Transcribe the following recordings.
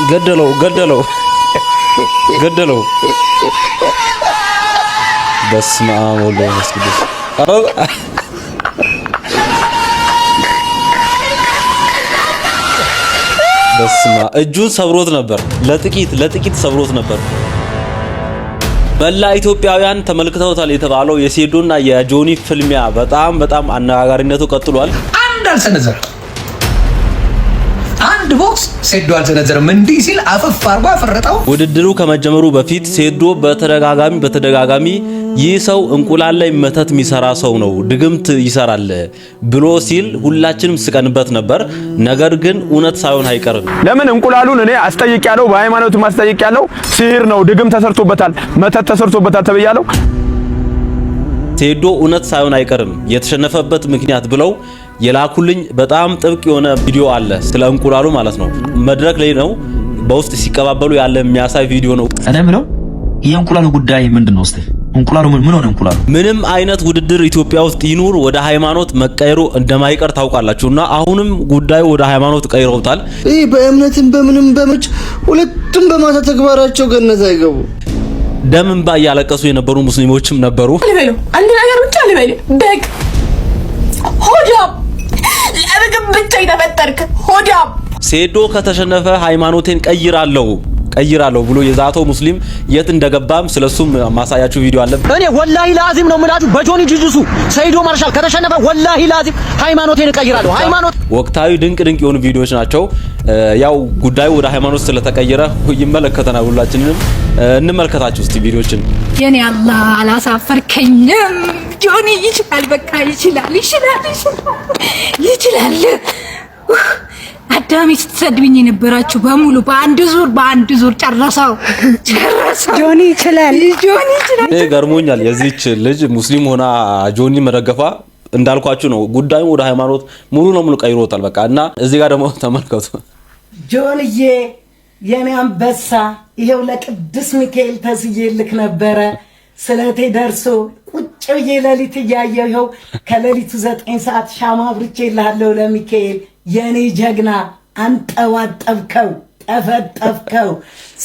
ገደለው በስመ አብ ወወልድ ወመንፈስ ቅዱስ በስመ አብ እጁን ሰብሮት ነበር ለጥቂት ሰብሮት ነበር በላ ኢትዮጵያውያን ተመልክተውታል የተባለው የሴዶና የጆኒ ፍልሚያ በጣም አነጋጋሪነቱ ቀጥሏል አንድ አልሰነዘረ አንድ ቦክስ ሴዶ አልሰነዘረም እንዲህ ሲል አፈፍ አርጎ አፈረጠው ውድድሩ ከመጀመሩ በፊት ሴዶ በተደጋጋሚ ይህ ሰው እንቁላል ላይ መተት የሚሰራ ሰው ነው ድግምት ይሰራል ብሎ ሲል ሁላችንም ስቀንበት ነበር ነገር ግን እውነት ሳይሆን አይቀርም ለምን እንቁላሉን እኔ አስጠይቂያለሁ በሃይማኖት ማስጠይቂያለሁ ሲህር ነው ድግም ተሰርቶበታል መተት ተሰርቶበታል ተብያለሁ ሴዶ እውነት ሳይሆን አይቀርም የተሸነፈበት ምክንያት ብለው የላኩልኝ በጣም ጥብቅ የሆነ ቪዲዮ አለ ስለ እንቁላሉ ማለት ነው መድረክ ላይ ነው በውስጥ ሲቀባበሉ ያለ የሚያሳይ ቪዲዮ ነው እኔ ምለው የእንቁላሉ ጉዳይ ምንድነው እስቲ እንቁላሉ ምን ሆነ እንቁላሉ ምንም አይነት ውድድር ኢትዮጵያ ውስጥ ይኑር ወደ ሃይማኖት መቀየሩ እንደማይቀር ታውቃላችሁና አሁንም ጉዳዩ ወደ ሃይማኖት ቀይረውታል በእምነትም በምንም በመጭ ሁለቱም በማታ ተግባራቸው ገነት አይገቡ ደምን ባያለቀሱ የነበሩ ሙስሊሞችም ነበሩ አንድ ነገር ብቻ ልበል በግ ሆዳም ለምግብ ብቻ ይተፈጠርክ ሆዳም ሴዶ ከተሸነፈ ሃይማኖቴን ቀይራለሁ ብሎ የዛተው ሙስሊም የት እንደገባም ስለሱም ማሳያችሁ ቪዲዮ አለ እኔ ወላሂ ላዚም ነው ምላችሁ በጆኒ ጂጂሱ ሰይዶ ማርሻል ከተሸነፈ ወላሂ ላዚም ሃይማኖቴን ቀይራለሁ ሃይማኖት ወቅታዊ ድንቅ የሆኑ ቪዲዮዎች ናቸው ያው ጉዳዩ ወደ ሃይማኖት ስለተቀየረ ይመለከተናል ሁላችንንም እንመልከታችሁ እስቲ ቪዲዮችን የኔ አላህ አላሳፈርከኝም ጆኒ ይችላል በቃ ይችላል አዳሚ ስትሰድብኝ የነበራችሁ በሙሉ በአንድ ዙር ጨረሰው ጆኒ ይችላል ገርሞኛል የዚች ልጅ ሙስሊም ሆና ጆኒ መደገፋ እንዳልኳችሁ ነው ጉዳዩ ወደ ሃይማኖት ሙሉ ለሙሉ ቀይሮታል በቃ እና እዚህ ጋር ደግሞ ተመልከቱ ጆንዬ የኔ አንበሳ ይሄው ለቅዱስ ሚካኤል ተስዬልክ ነበረ ስለቴ ደርሶ ቁጭ ብዬ ሌሊት ያየው ከሌሊቱ 9 ሰዓት ሻማ አብርቼልሃለሁ ለሚካኤል የኔ ጀግና አንጠዋጠብከው ጠፈጠፍከው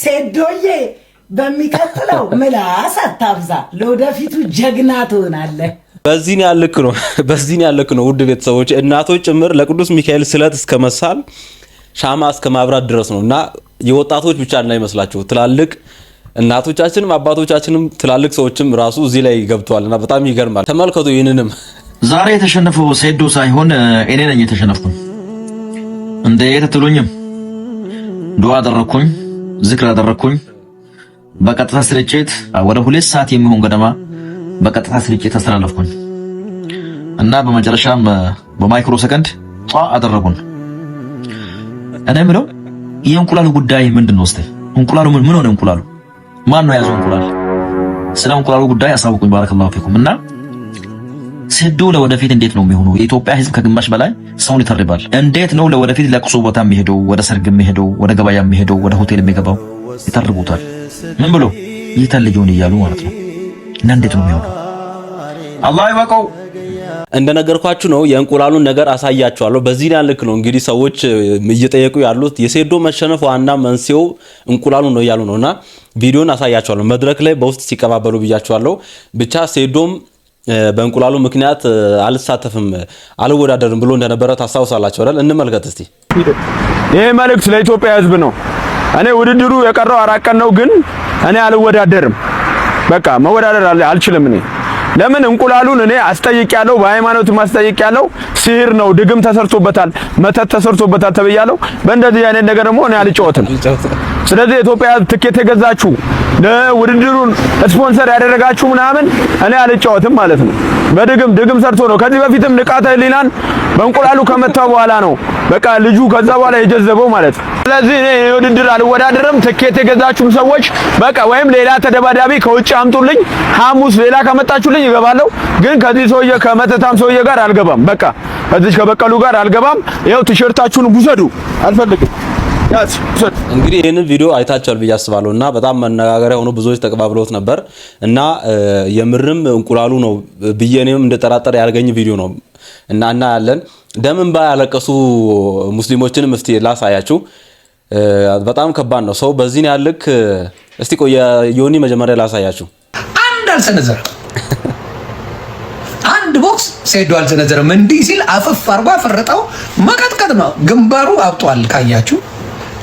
ሴዶዬ በሚቀጥለው ምላስ አታብዛ ለወደፊቱ ጀግና ትሆናለህ በዚህን ያልክ ነው ውድ ቤተሰቦች እናቶች ጭምር ለቅዱስ ሚካኤል ስለት እስከመሳል ሻማ እስከማብራት ድረስ ነውና የወጣቶች ብቻ እንዳይመስላችሁ ትላልቅ እናቶቻችንም አባቶቻችንም ትላልቅ ሰዎችም ራሱ እዚህ ላይ ገብቷልና በጣም ይገርማል ተመልከቱ ይሄንንም ዛሬ የተሸነፈው ሴዶ ሳይሆን እኔ ነኝ የተሸነፍኩኝ እንደ የተጥሉኝም ዱዓ አደረኩኝ ዝክር አደረኩኝ በቀጥታ ስርጭት ወደ 2 ሰዓት የሚሆን ገደማ በቀጥታ ስርጭት አስተላለፍኩኝ እና በመጨረሻም በማይክሮ ሰከንድ አደረጉን እኔ ምለው የእንቁላሉ ጉዳይ ምንድነው እስቲ እንቁላሉ ምን ሆነ እንቁላሉ ማን ነው ያዘው እንቁላል ስለ እንቁላሉ ጉዳይ አሳውቁኝ ባረከላሁ ፊኩም እና ሴዶ ለወደፊት እንዴት ነው የሚሆነው የኢትዮጵያ ህዝብ ከግማሽ በላይ ሰውን ይተርባል እንዴት ነው ለወደፊት ለቅሶ ቦታ የሚሄደው ወደ ሰርግ የሚሄደው ወደ ገበያ የሚሄደው ወደ ሆቴል የሚገባው ይተርቡታል ምን ብሎ ይተልጆን ይያሉ ማለት ነው እና እንዴት ነው የሚሆነው አላህ ይወቀው እንደነገርኳችሁ ነው የእንቁላሉን ነገር አሳያችኋለሁ በዚህ ያልክ ነው እንግዲህ ሰዎች እየጠየቁ ያሉት የሴዶ መሸነፍ ዋና መንስኤው እንቁላሉ ነው ያሉ ነውና ቪዲዮን አሳያችኋለሁ መድረክ ላይ በውስጥ ሲቀባበሉ ብያችኋለሁ ብቻ ሴዶም በእንቁላሉ ምክንያት አልሳተፍም አልወዳደርም ብሎ እንደነበረ ታስታውሳላችሁ አይደል እንመልከት እስቲ ይሄ መልእክት ለኢትዮጵያ ህዝብ ነው እኔ ውድድሩ የቀረው 4 ቀን ነው ግን እኔ አልወዳደርም በቃ መወዳደር አልችልም እኔ ለምን እንቁላሉን እኔ አስጠይቂያለሁ በሃይማኖት ማስጠይቂያለሁ ሲህር ነው ድግም ተሰርቶበታል መተት ተሰርቶበታል ተብያለሁ በእንደዚህ አይነት ነገር ደግሞ እኔ አልጫወትም ስለዚህ ኢትዮጵያ ትኬት የገዛችሁ ለውድድሩን ስፖንሰር ያደረጋችሁ ምናምን እኔ አልጫወትም ማለት ነው በድግም ሰርቶ ነው ከዚህ በፊትም ንቃተ ህሊናን በእንቁላሉ ከመታው በኋላ ነው በቃ ልጁ ከዛ በኋላ የጀዘበው ማለት ነው ስለዚህ እኔ ውድድር አልወዳደርም ትኬት የገዛችሁም ሰዎች በቃ ወይም ሌላ ተደባዳቢ ከውጭ አምጡልኝ ሐሙስ ሌላ ከመጣችሁልኝ ይገባለሁ ግን ከዚህ ሰውዬ ከመተታም ሰውዬ ጋር አልገባም በቃ ከዚህ ከበቀሉ ጋር አልገባም ይሄው ቲሸርታችሁን ውሰዱ አልፈልግም እንግዲህ ይሄንን ቪዲዮ አይታችኋል ብዬ አስባለሁና በጣም መነጋገሪያ ሆኖ ብዙዎች ተቀባብለውት ነበር እና የምርም እንቁላሉ ነው ብዬኔም እንደተጠራጠረ ያርገኝ ቪዲዮ ነው እና ያለን ደምን ባያለቀሱ ሙስሊሞችንም እስቲ ላሳያችሁ በጣም ከባድ ነው። ሰው በዚህ ነው ያልክ። እስቲ ቆይ ዮኒ መጀመሪያ ላሳያችሁ። አንድ አልሰነዘረም። አንድ ቦክስ ሴዶ አልሰነዘረም። እንዲህ ሲል አፈፍ አርጓ ፈረጠው። መቀጥቀጥ ነው። ግንባሩ አብጧል። ካያችሁ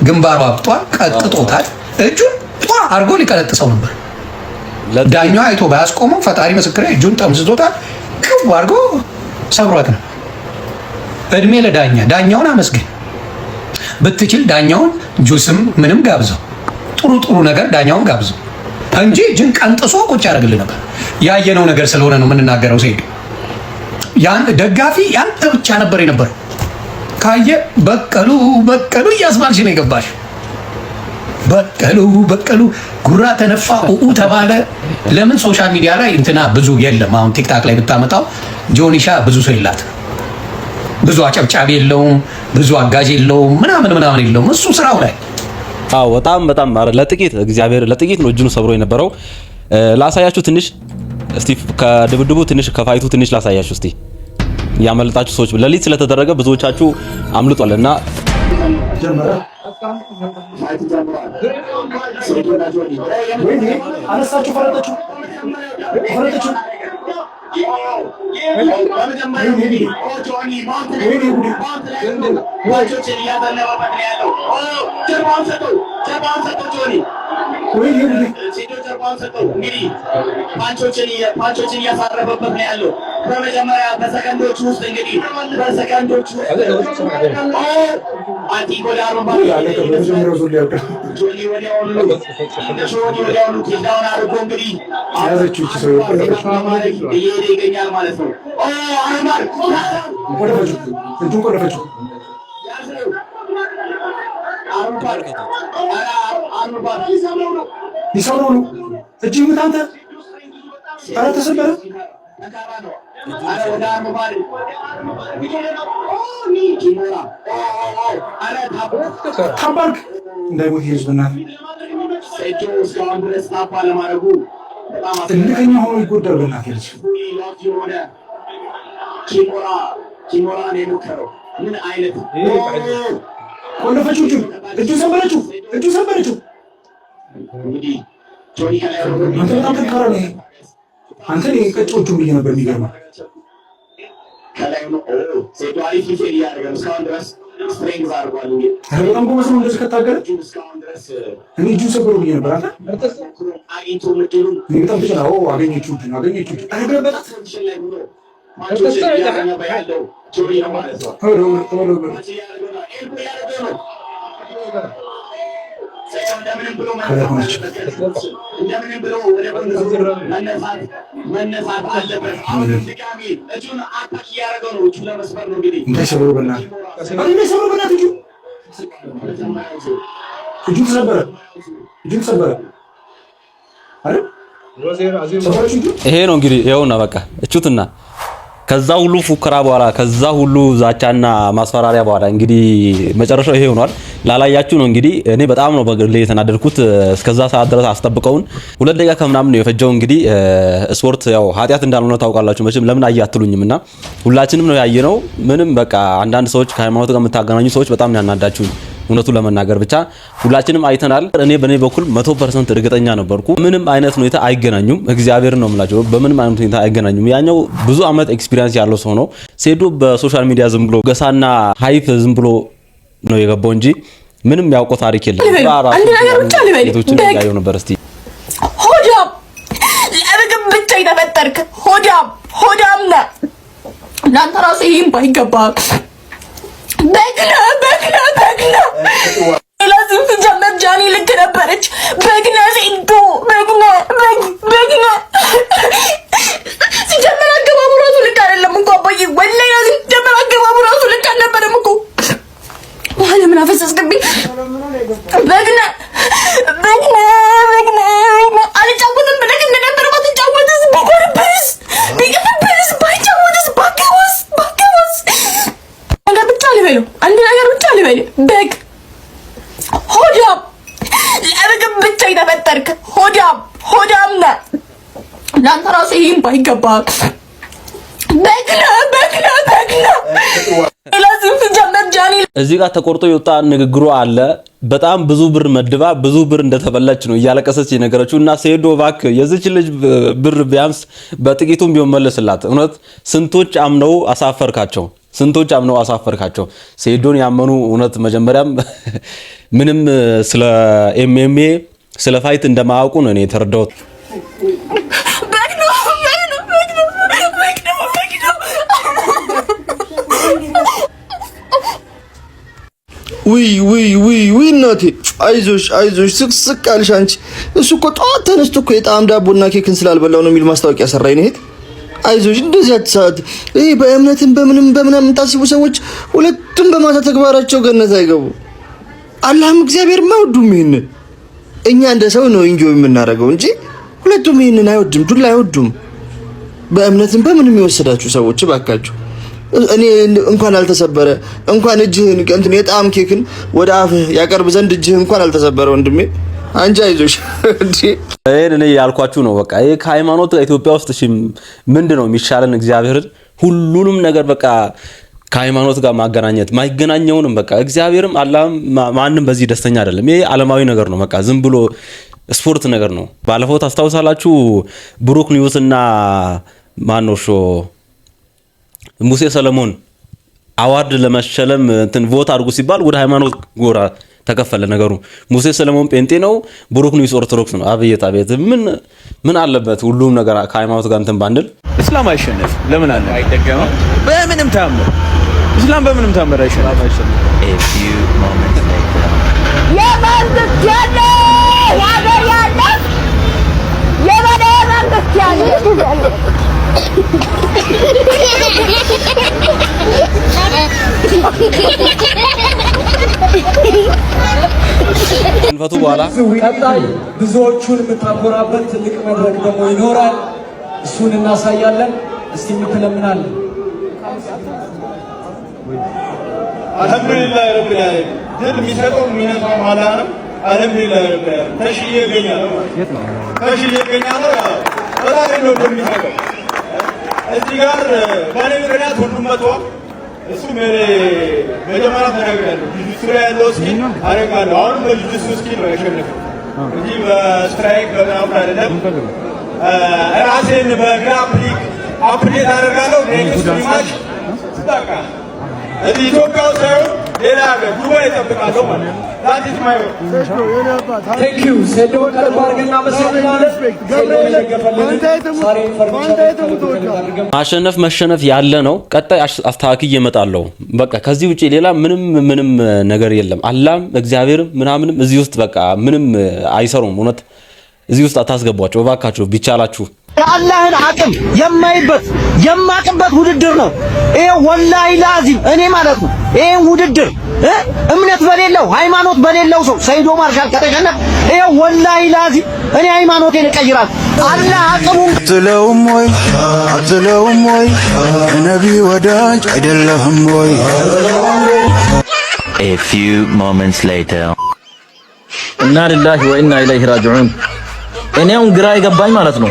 ግንባሩ አብጧል። ቀጥጦታል። እጁን አርጎ ሊቀለጥሰው ነበር። ዳኛው አይቶ ባያስቆመው ፈጣሪ ምስክሬ እጁን ጠምዝቶታል። ክው አርጎ ሰብሯት ነው። እድሜ ለዳኛ። ዳኛውን አመስግን ብትችል ዳኛውን ጁስም ምንም ጋብዘው፣ ጥሩ ነገር ዳኛውን ጋብዘው እንጂ እጅን ቀንጥሶ ቁጭ ያደርግልህ ነበር። ያየነው ነገር ስለሆነ ነው የምንናገረው። ሴዱ ያን ደጋፊ ያንተ ብቻ ነበር የነበረው። ካየ በቀሉ እያስባልሽ ነው የገባሽ። በቀሉ ጉራ ተነፋ ተባለ። ለምን ሶሻል ሚዲያ ላይ እንትና ብዙ የለም። አሁን ቲክታክ ላይ ብታመጣው ጆኒሻ ብዙ ሰው የላት፣ ብዙ አጨብጫቢ የለውም፣ ብዙ አጋዥ የለውም፣ ምናምን የለውም እሱ ስራው ላይ። አዎ በጣም ለጥቂት እግዚአብሔር ለጥቂት ነው እጁን ሰብሮ የነበረው። ላሳያችሁ ትንሽ እስቲ ከድብድቡ ትንሽ ከፋይቱ ትንሽ ላሳያችሁ እስቲ። ያመለጣችሁ ሰዎች ለሊት ስለተደረገ ብዙዎቻችሁ አምልጧልና ፓንቾችን እያሳረፈበት ነው ያለው። በመጀመሪያ በሰከንዶች ውስጥ እንግዲህ ይገኛል ማለት ነው። ይሰሩ ነው እጅ ምታንተ አረ ተሰበረ ታባርክ እንዳይሞት ይዝብናል። ትልቅኛ ሆኖ ይጎዳል። በእናትህ ልጅ ኪሞራን የሞከረው ምን አይነት ቆለፈችው? እጁ ሰበረችው። እንግዲህ ጆኒ ከላይ አንተ በጣም ጠንካራ ነህ። አንተ ቀጮቹ ብዬ ነበር የሚገርመው ከላይ ነው። ሴቱ አሪፍ ፊል ያደርጋል። እስካሁን ድረስ ስትሬንግዝ አድርጓል። በጣም ጎበዝ ነው። እንደዚህ ከታገለ እስካሁን ድረስ እኔ እጁ ሰበሩ ብዬ ነበር። አንተ አግኝቶ ምድሉን በጣም ብቻ ነው አገኘችው። አረገበጣት ላይ ብሎ ማንቸስ ያገኘ ያለው ጆኒ ነው ማለት ነው። እንደምንም ብሎ መነሳት አለበት። አሁን ድጋሚ እጁን አታክ እያደረገው ነው። እጁ ለመስበር ነው እንግዲህ እንዳይሰብሩ በእናትህ እጁ ተሰበረ አይደል? ይሄ ነው እንግዲህ ይኸውና በቃ እቹትና ከዛ ሁሉ ፉከራ በኋላ ከዛ ሁሉ ዛቻና ማስፈራሪያ በኋላ እንግዲህ መጨረሻው ይሄ ሆኗል። ላላያችሁ ነው እንግዲህ እኔ በጣም ነው በግሌ የተናደድኩት። እስከዛ ሰዓት ድረስ አስጠብቀውን 2 ደቂቃ ከምናምን ነው የፈጀው። እንግዲህ ስፖርት ያው ኃጢአት እንዳልሆነ ታውቃላችሁ መቼም። ለምን አያትሉኝምና ሁላችንም ነው ያየነው። ምንም በቃ አንዳንድ ሰዎች ከሃይማኖት ጋር የምታገናኙ ሰዎች በጣም ያናዳችሁ እውነቱን ለመናገር ብቻ ሁላችንም አይተናል። እኔ በኔ በኩል 100% እርግጠኛ ነበርኩ። ምንም አይነት ሁኔታ አይገናኙም። እግዚአብሔር ነው የምላቸው። በምንም አይነት ሁኔታ አይገናኙም። ያኛው ብዙ አመት ኤክስፒሪየንስ ያለው ሰው ነው። ሴዶ በሶሻል ሚዲያ ዝም ብሎ ገሳና ሃይፕ ዝም ብሎ ነው የገባው እንጂ ምንም ያውቀው ታሪክ የለም። አንድ ነገር ብቻ ልበል ያየው ነበር። እስቲ ሆዳም ለምግብ ብቻ የተፈጠርክ ሆዳም ነህ። ለአንተ ራሱ ይሄን ባይገባ በግና ለዚህ ሲጀመር ጃኒ ልክ ነበረች። በግና ሴዶ በግና ሲጀመር አገባቡ ራሱ ልክ አይደለም እኮ አባዬ። ወላሂ ሲጀመር አገባቡ ራሱ ልክ አልነበረም እኮ። ዋለ ምን አፈሰስክብኝ? በግና አልጫወትም ብለህ እንደነበረ ባትጫወትስ ቢቀርብስ ባይጫወትስ ባከወስ አንድ ነገር ብቻ ልበል በግ ሆዳም ለምግብ ብቻ የተፈጠርክ ሆዳም ነህ። ለአንተ ራሱ ይሄን ባይገባ እዚህ ጋር ተቆርጦ የወጣ ንግግሩ አለ። በጣም ብዙ ብር መድባ ብዙ ብር እንደተበላች ነው እያለቀሰች የነገረችው። እና ሴዶ እባክህ የዚች ልጅ ብር ቢያንስ በጥቂቱም ቢሆን መልስላት። እውነት ስንቶች አምነው አሳፈርካቸው፣ ስንቶች አምነው አሳፈርካቸው። ሴዶን ያመኑ እውነት መጀመሪያም ምንም ስለ ኤምኤምኤ ስለ ፋይት እንደማያውቁ ነው እኔ የተረዳሁት። ውይ እናቴ አይዞሽ ስቅስቅ አልሽ አንቺ። እሱ እኮ ጠዋት ተነስቶ እኮ የጣዕም ዳቦና ኬክን ስላልበላው ነው የሚል ማስታወቂያ ሰራኝ ነው። አይዞሽ እንደዚህ አትሳት። ይሄ በእምነትም በምንም የምታስቡ ሰዎች ሁለቱም በማታ ተግባራቸው ገነት አይገቡ። አላህም እግዚአብሔርም አይወዱም ይሄንን። እኛ እንደ ሰው ነው ኢንጆይ የምናደርገው እንጂ ሁለቱም ይሄንን አይወዱም፣ ዱላ አይወዱም። በእምነትም በምንም የወሰዳችሁ ሰዎች እባካችሁ እኔ እንኳን አልተሰበረ እንኳን እጅህን እንትን የጣም ኬክን ወደ አፍህ ያቀርብ ዘንድ እጅህ እንኳን አልተሰበረ ወንድሜ አንቺ አይዞሽ እንዴ። እኔ ያልኳችሁ ነው በቃ ይሄ ከሃይማኖት ኢትዮጵያ ውስጥ እሺ ምንድነው የሚሻለን? እግዚአብሔርን ሁሉንም ነገር በቃ ከሃይማኖት ጋር ማገናኘት ማይገናኘውንም በቃ እግዚአብሔርም አላህም ማንንም በዚህ ደስተኛ አይደለም። ይሄ ዓለማዊ ነገር ነው በቃ ዝም ብሎ ስፖርት ነገር ነው። ባለፈው ታስታውሳላችሁ ብሩክ ኒውስና ማኖሾ ሙሴ ሰለሞን አዋርድ ለመሸለም እንትን ቮት አድርጉ ሲባል ወደ ሃይማኖት ጎራ ተከፈለ ነገሩ። ሙሴ ሰለሞን ጴንጤ ነው፣ ብሩክ ኒውስ ኦርቶዶክስ ነው። አቤት ምን አለበት ሁሉም ነገር ከሃይማኖት ጋር እንትን ባንድል። እስላም አይሸነፍ ለምን አለ አይደገመው? በምንም ታምር እስላም በምንም ታምር አይሸነፍ። a few moments later የመንግስት ያለ ያገር ያለ የመንግስት ያለ እንፈቱ በኋላ ቀጣይ ብዙዎቹን የምታጎራበት ትልቅ መድረክ ደግሞ ይኖራል። እሱን እናሳያለን። እስቲ የምትለምናለን። አልሐምዱሊላህ ረብል ዓለሚን ድል የሚሰጠው የሚነሳው አላህ ነው። አልሐምዱሊላህ ረብል ዓለሚን ተሽዬ እገኛለሁ። በጣም ነው እንደሚሰጠው እዚህ ጋር ባለ ምክንያት ሁሉም መጥቷል። እሱ መጀመሪያ ተናግሬያለሁ። ጁጁትሱ ላይ ያለው ስኪል አደርጋለሁ። አሁንም በጁጁትሱ ስኪል ነው ያሸነፈው እንጂ በስትራይክ በምናምን አይደለም። ራሴን በግራፕሊንግ አፕዴት አደርጋለሁ። ኔክስት ማች ስታካ እዚህ ኢትዮጵያ ውስጥ ሳይሆን ሌላ ሀገር ዱባይ እጠብቃለሁ ማለት ነው። ዛት ኢዝ ማይ ወርክ። ቴንክ ዩ ሴዶ ቀርባ አድርገና መሰለናለን። ማሸነፍ መሸነፍ ያለ ነው። ቀጣይ አስተካክዬ እመጣለሁ። በቃ ከዚህ ውጪ ሌላ ምንም ነገር የለም። አላህም እግዚአብሔርም ምናምንም እዚህ ውስጥ በቃ ምንም አይሰሩም። እውነት እዚህ ውስጥ አታስገቧቸው እባካችሁ ቢቻላችሁ። የአላህን አቅም የማቅበት ውድድር ነው ይሄ። ወላሂ ላዚም እኔ ማለት ነው ይሄን ውድድር እምነት በሌለው ሃይማኖት በሌለው ሰው ሰይዶ ማርሻል ከተሸነፈ ይሄ ወላሂ ላዚም እኔ ሃይማኖቴን እቀይራለሁ። አላህ አቅሙን አትለውም ወይ ነቢ ወዳጅ አይደለህም ወይ? A few moments later ኢና ሊላሂ ወኢና ኢለይሂ ራጂዑን። እኔው ግራ ይገባኝ ማለት ነው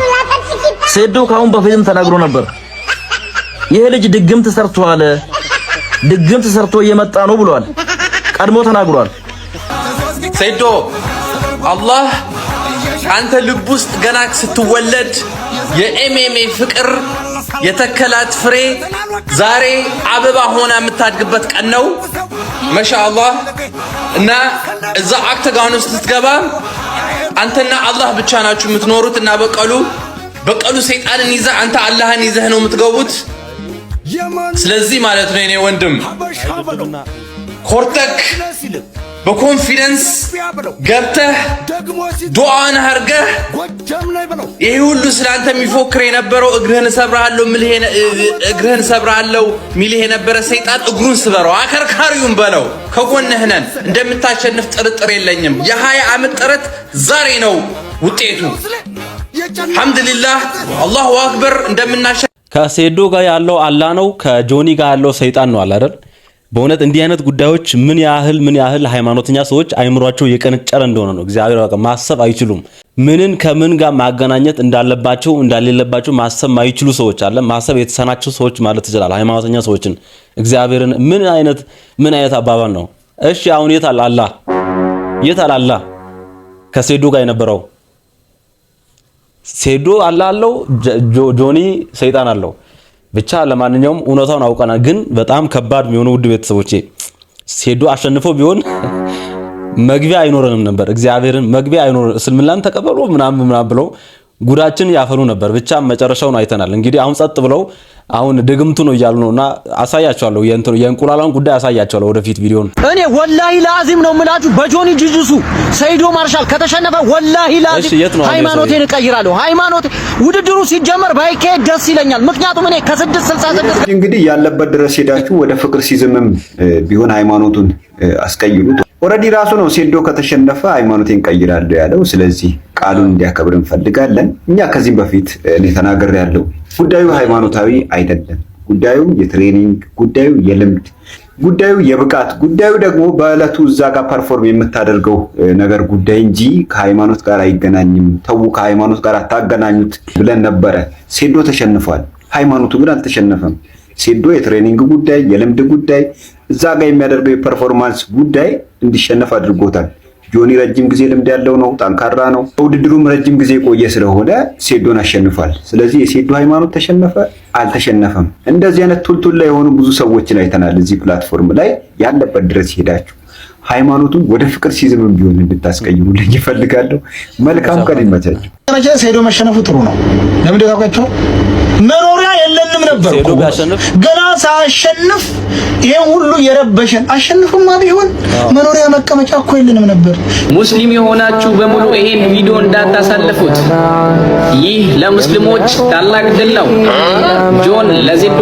ሴዶ ካሁን በፊትም ተናግሮ ነበር። ይሄ ልጅ ድግምት ሰርቷል፣ ድግምት ሰርቶ እየመጣ ነው ብሏል። ቀድሞ ተናግሯል። ሴዶ አላህ አንተ ልብ ውስጥ ገና ስትወለድ የኤምኤምኤ ፍቅር የተከላት ፍሬ ዛሬ አበባ ሆና የምታድግበት ቀን ነው። ማሻአላህ እና እዛ አክተጋን ውስጥ ስትገባ አንተና አላህ ብቻ ናችሁ የምትኖሩት እና በቀሉ ሰይጣንን ይዘህ አንተ አላህን ይዘህ ነው የምትገቡት። ስለዚህ ማለት ነው የኔ ወንድም ኮርተክ በኮንፊደንስ ገብተህ ዱዓን አርገህ ይሄ ሁሉ ስላንተ የሚፎክር የነበረው እግርህን ሰብራለሁ ሚልህ የነበረ ሰይጣን እግሩን ስበረው፣ አከርካሪውን በለው። ከጎንህ ነን፣ እንደምታሸንፍ ጥርጥር የለኝም። የ20 ዓመት ጥረት ዛሬ ነው ውጤቱ። አልሐምዱሊላህ አላሁ አክበር። እንደምናሸንፍ ከሴዶ ጋር ያለው አላህ ነው፣ ከጆኒ ጋር ያለው ሰይጣን ነው አለ አይደል? በእውነት እንዲህ አይነት ጉዳዮች ምን ያህል ሃይማኖተኛ ሰዎች አይምሯቸው የቀነጨረ እንደሆነ ነው። እግዚአብሔር በቃ ማሰብ አይችሉም። ምንን ከምን ጋር ማገናኘት እንዳለባቸው እንደሌለባቸው ማሰብ ማይችሉ ሰዎች አለ። ማሰብ የተሰናቸው ሰዎች ማለት ይችላል ሃይማኖተኛ ሰዎችን። እግዚአብሔርን ምን አይነት አባባል ነው? እሺ አሁን የት አለ አላህ? የት አለ አላህ? ከሴዶ ጋር የነበረው ሴዶ አላህ አለው፣ ጆኒ ሰይጣን አለው። ብቻ ለማንኛውም እውነታውን አውቀናል። ግን በጣም ከባድ የሚሆነው ውድ ቤተሰቦቼ ሴዶ አሸንፎ ቢሆን መግቢያ አይኖርንም ነበር። እግዚአብሔርን መግቢያ አይኖር እስልምናን ተቀበሉ ምናምን ብለው ጉዳችን ያፈሉ ነበር። ብቻ መጨረሻውን አይተናል። እንግዲህ አሁን ጸጥ ብለው አሁን ድግምቱ ነው እያሉ ነውና አሳያቸዋለሁ። የእንቁላሏን ጉዳይ አሳያቸዋለሁ ወደፊት ቪዲዮን። እኔ ወላሂ ላዚም ነው የምላችሁ በጆኒ ጂጂሱ ሰይዶ ማርሻል ከተሸነፈ ወላሂ ላዚም ሃይማኖቴን እቀይራለሁ። ሃይማኖት ውድድሩ ሲጀመር ባይካሄድ ደስ ይለኛል። ምክንያቱም እኔ ከ666 እንግዲህ ያለበት ድረስ ሄዳችሁ ወደ ፍቅር ሲዝምም ቢሆን ሃይማኖቱን አስቀይሩት። ኦሬዲ ራሱ ነው ሴዶ ከተሸነፈ ሃይማኖቴን ቀይራለሁ ያለው። ስለዚህ ቃሉን እንዲያከብር እንፈልጋለን። እኛ ከዚህም በፊት እኔ ተናግሬያለሁ። ጉዳዩ ሃይማኖታዊ አይደለም። ጉዳዩ የትሬኒንግ ጉዳዩ፣ የልምድ ጉዳዩ፣ የብቃት ጉዳዩ ደግሞ በእለቱ እዛ ጋር ፐርፎርም የምታደርገው ነገር ጉዳይ እንጂ ከሃይማኖት ጋር አይገናኝም። ተው ከሃይማኖት ጋር አታገናኙት ብለን ነበረ። ሴዶ ተሸንፏል፣ ሃይማኖቱ ግን አልተሸነፈም። ሴዶ የትሬኒንግ ጉዳይ፣ የልምድ ጉዳይ፣ እዛ ጋር የሚያደርገው የፐርፎርማንስ ጉዳይ እንዲሸነፍ አድርጎታል። ጆኒ ረጅም ጊዜ ልምድ ያለው ነው፣ ጠንካራ ነው። ውድድሩም ረጅም ጊዜ ቆየ ስለሆነ ሴዶን አሸንፏል። ስለዚህ የሴዶ ሃይማኖት ተሸነፈ አልተሸነፈም፣ እንደዚህ አይነት ቱልቱል ላይ የሆኑ ብዙ ሰዎችን አይተናል። እዚህ ፕላትፎርም ላይ ያለበት ድረስ ሄዳችሁ ሃይማኖቱን ወደ ፍቅር ሲዝም ቢሆን እንድታስቀይሩልኝ ይፈልጋለሁ። መልካም ቀን ይመቻችሁ። ሴዶ መሸነፉ ጥሩ ነው። ለምን ደጋጋቸው መኖሪያ የለንም ነበር እኮ ገና ሳሸንፍ ይሄን ሁሉ የረበሸን አሸንፍማ ቢሆን መኖሪያ መቀመጫ እኮ የለንም ነበር። ሙስሊም የሆናችሁ በሙሉ ይሄን ቪዲዮ እንዳታሳልፉት። ይህ ለሙስሊሞች ታላቅ ድል ነው። ጆን ለዜዶ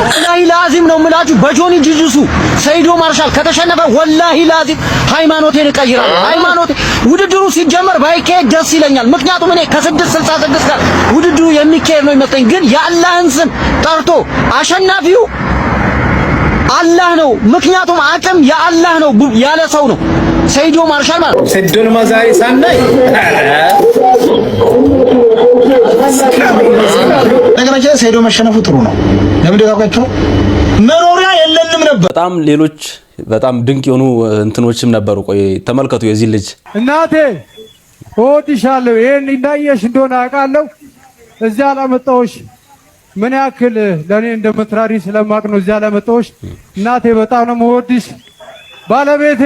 ወላሂ ላዚም ነው የምላችሁ በጆኒ ጂጂሱ ሰይዶ ማርሻል ከተሸነፈ ወላሂ ላዚም ሃይማኖቴን እቀይራለሁ። ሃይማኖቴ ውድድሩ ሲጀመር ባይካሄድ ደስ ይለኛል። ምክንያቱም እኔ ከ666 ጋር ውድድሩ የሚካሄድ ነው የሚመስለኝ። ግን የአላህን ስም ጠርቶ አሸናፊው አላህ ነው። ምክንያቱም አቅም የአላህ ነው ያለ ሰው ነው ሰይዶ ማርሻል ማለት ነው። ሰይዶን ማዛሪ ሳናይ ነገራችን ሰይዶ መሸነፉ ጥሩ ነው። ለምን ደጋጋቸው መኖሪያ የለንም ነበር። በጣም ሌሎች በጣም ድንቅ የሆኑ እንትኖችም ነበሩ። ቆይ ተመልከቱ። የዚህ ልጅ እናቴ እወድሻለሁ። ይሄን እንዳየሽ እንደሆነ አውቃለሁ። እዚያ ላመጣሁሽ ምን ያክል ለኔ እንደምትራሪ ስለማቅ ነው እዚያ ላመጣሁሽ። እናቴ በጣም ነው የምወድሽ። ባለቤቴ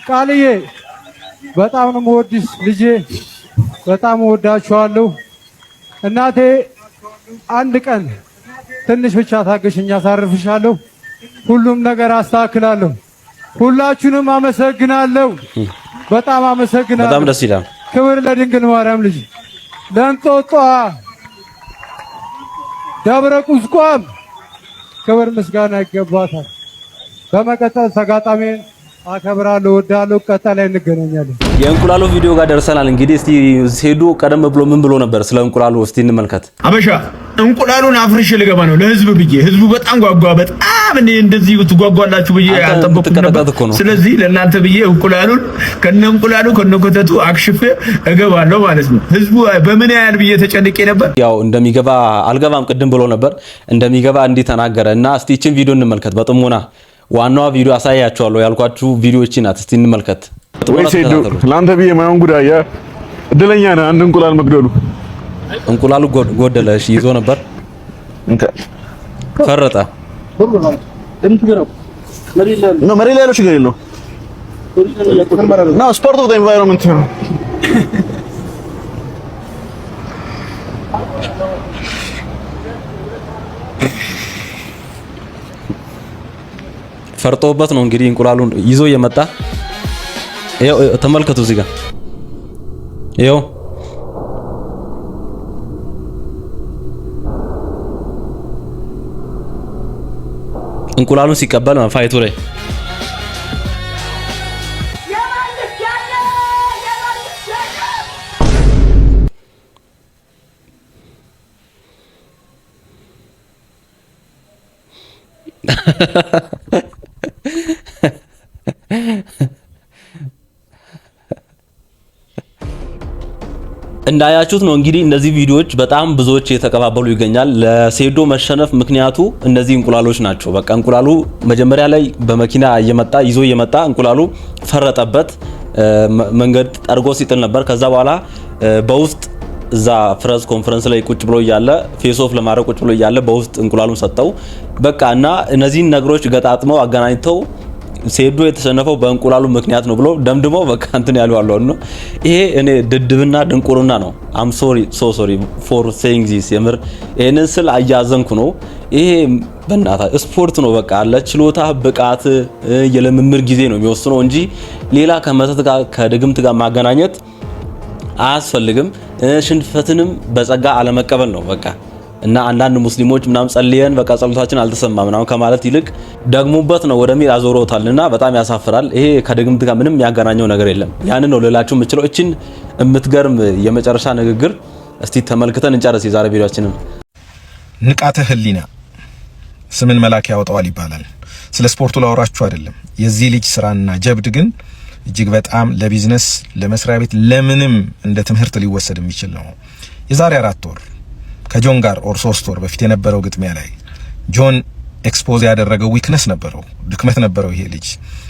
ቃልዬ በጣም ነው የምወድሽ። ልጄ በጣም እወዳችኋለሁ። እናቴ አንድ ቀን ትንሽ ብቻ ታገሽኝ፣ አሳርፍሻለሁ። ሁሉም ነገር አስተካክላለሁ። ሁላችሁንም አመሰግናለሁ። በጣም አመሰግናለሁ። በጣም ደስ ይላል። ክብር ለድንግል ማርያም ልጅ ለእንጦጦ ደብረ ቁስቋም ክብር ምስጋና ይገባታል። በመቀጠል ተጋጣሚን አከብራለሁ፣ ወዳለሁ። ቀጣይ እንገናኛለን። የእንቁላሉ ቪዲዮ ጋር ደርሰናል። እንግዲህ እስቲ ሴዶ ቀደም ብሎ ምን ብሎ ነበር ስለ እንቁላሉ እስቲ እንመልከት። አበሻ እንቁላሉን አፍርሽ ልገባ ነው ለህዝብ ብዬ። ህዝቡ በጣም ጓጓ። በጣም እንደዚህ ትጓጓላችሁ ብዬ አልጠበቅኩም ነበር። ስለዚህ ለእናንተ ብዬ እንቁላሉን ከነ ኮተቱ አክሽፌ እገባለሁ ማለት ነው። ህዝቡ በምን ያህል ብዬ ተጨንቄ ነበር። ያው እንደሚገባ አልገባም ቅድም ብሎ ነበር። እንደሚገባ እንዲህ ተናገረ እና እስቲ እቺን ቪዲዮ እንመልከት በጥሞና። ዋናዋ ቪዲዮ አሳያችኋለሁ ያልኳችሁ ቪዲዮዎች ናት። እስቲ እንመልከት። ወይ ሴዶ ላንተ ብዬ ማይሆን ጉዳይ እድለኛ ነህ። አንድ እንቁላል መግደሉ እንቁላሉ ጎደለ። እሺ ይዞ ነበር ፈረጠ። ነው መሬት ላይ ያለው ችግር የለውም። ነው ስፖርት ኦፍ ዘ ኤንቫይሮንመንት ነው። ፈርጦበት ነው እንግዲህ እንቁላሉን ይዞ የመጣ። ይሄው ተመልከቱ እዚህ ጋር ይሄው እንቁላሉን ሲቀበል ፋይቱ ላይ እንዳያችሁት ነው እንግዲህ እነዚህ ቪዲዮዎች በጣም ብዙዎች የተቀባበሉ ይገኛል። ለሴዶ መሸነፍ ምክንያቱ እነዚህ እንቁላሎች ናቸው። በቃ እንቁላሉ መጀመሪያ ላይ በመኪና ይዞ እየመጣ እንቁላሉ ፈረጠበት። መንገድ ጠርጎ ሲጥል ነበር። ከዛ በኋላ በውስጥ እዛ ፍረስ ኮንፈረንስ ላይ ቁጭ ብሎ እያለ ፌስ ኦፍ ለማድረግ ቁጭ ብሎ እያለ በውስጥ እንቁላሉን ሰጠው። በቃ እና እነዚህን ነገሮች ገጣጥመው አገናኝተው ሴዶ የተሸነፈው በእንቁላሉ ምክንያት ነው ብሎ ደምድመው በቃ እንትን ያሉ አለው ነው። ይሄ እኔ ድድብና ድንቁርና ነው። አም ሶሪ ፎር ሴይንግ ዚስ የምር ይሄንን ስል አያዘንኩ ነው። ይሄ በእናታ ስፖርት ነው። በቃ ለችሎታ ብቃት የልምምድ ጊዜ ነው የሚወስነው እንጂ ሌላ ከመተት ጋር ከድግምት ጋር ማገናኘት አያስፈልግም። ሽንፈትንም በጸጋ አለመቀበል ነው በቃ። እና አንዳንድ ሙስሊሞች ምናምን ጸልየን በቃ ጸሎታችን አልተሰማ ምናምን ከማለት ይልቅ ደግሞበት ነው ወደሚል አዞሮታልና በጣም ያሳፍራል። ይሄ ከድግምት ጋር ምንም ያገናኘው ነገር የለም። ያንን ነው ልላችሁ የምችለው። እቺን የምትገርም የመጨረሻ ንግግር እስቲ ተመልክተን እንጨርስ የዛሬ ቪዲዮአችንን። ንቃተ ህሊና ስምን መላክ ያወጣዋል ይባላል። ስለ ስፖርቱ ላወራችሁ አይደለም። የዚህ ልጅ ስራና ጀብድ ግን እጅግ በጣም ለቢዝነስ፣ ለመስሪያ ቤት፣ ለምንም እንደ ትምህርት ሊወሰድ የሚችል ነው። የዛሬ 4 ወር ከጆን ጋር ኦር 3 ወር በፊት የነበረው ግጥሚያ ላይ ጆን ኤክስፖዝ ያደረገው ዊክነስ ነበረው፣ ድክመት ነበረው። ይሄ ልጅ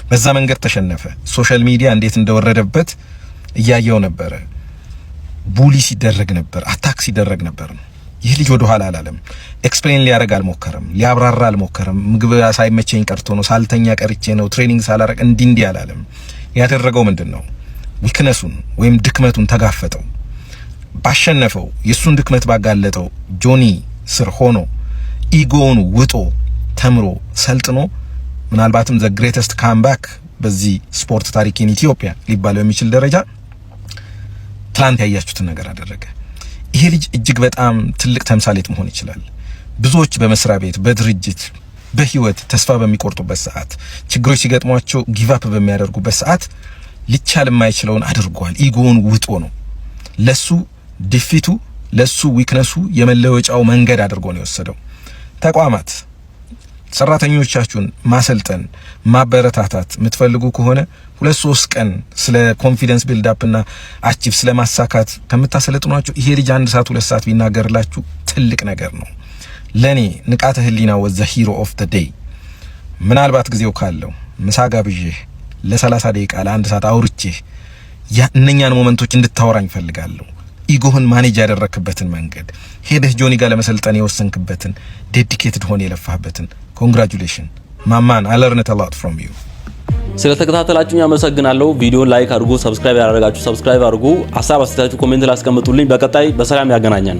በዛ መንገድ ተሸነፈ። ሶሻል ሚዲያ እንዴት እንደወረደበት እያየው ነበረ። ቡሊ ሲደረግ ነበር፣ አታክ ሲደረግ ነበር። ይህ ልጅ ወደ ኋላ አላለም። ኤክስፕሌን ሊያደርግ አልሞከረም፣ ሊያብራራ አልሞከረም። ምግብ ሳይመቸኝ ቀርቶ ነው፣ ሳልተኛ ቀርቼ ነው፣ ትሬኒንግ ሳላረግ እንዲህ አላለም። ያደረገው ምንድነው? ዊክነሱን ወይም ድክመቱን ተጋፈጠው። ባሸነፈው የሱን ድክመት ባጋለጠው ጆኒ ስር ሆኖ ኢጎውን ውጦ ተምሮ ሰልጥኖ ምናልባትም ዘ ግሬተስት ካምባክ በዚህ ስፖርት ታሪክ ኢትዮጵያ ሊባለው የሚችል ደረጃ ትላንት ያያችሁትን ነገር አደረገ። ይሄ ልጅ እጅግ በጣም ትልቅ ተምሳሌት መሆን ይችላል። ብዙዎች በመስሪያ ቤት፣ በድርጅት፣ በህይወት ተስፋ በሚቆርጡበት ሰዓት፣ ችግሮች ሲገጥሟቸው ጊቭ አፕ በሚያደርጉበት ሰዓት ሊቻል የማይችለውን አድርጓል። ኢጎውን ውጦ ነው ለሱ ዲፊቱ ለሱ ዊክነሱ የመለወጫው መንገድ አድርጎ ነው የወሰደው። ተቋማት ሰራተኞቻችሁን ማሰልጠን ማበረታታት የምትፈልጉ ከሆነ 2-3 ቀን ስለ ኮንፊደንስ ቢልድ አፕ እና አቺቭ ስለ ማሳካት ከምታሰለጥኗቸው ይሄ ልጅ 1 ሰዓት 2 ሰዓት ቢናገርላችሁ ትልቅ ነገር ነው። ለኔ ንቃተ ህሊና was the hero of the day። ምናልባት ጊዜው ካለው ምሳ ጋብዤ ለ30 ደቂቃ ለ1 ሰዓት አውርቼ እነኛን ሞመንቶች እንድታወራኝ ፈልጋለሁ። ኢጎህን ማኔጅ ያደረክበትን መንገድ ሄደህ ጆኒ ጋር ለመሰልጠን የወሰንክበትን ዴዲኬትድ ሆነ የለፋህበትን ኮንግራቹሌሽን ማማን I learned a lot from you። ስለተከታተላችሁኝ አመሰግናለሁ። ቪዲዮን ላይክ አድርጉ፣ ሰብስክራይብ ያደረጋችሁ ሰብስክራይብ አድርጉ። ሐሳብ አስተያየታችሁ ኮሜንት ላይ አስቀምጡልኝ። በቀጣይ በሰላም ያገናኘን።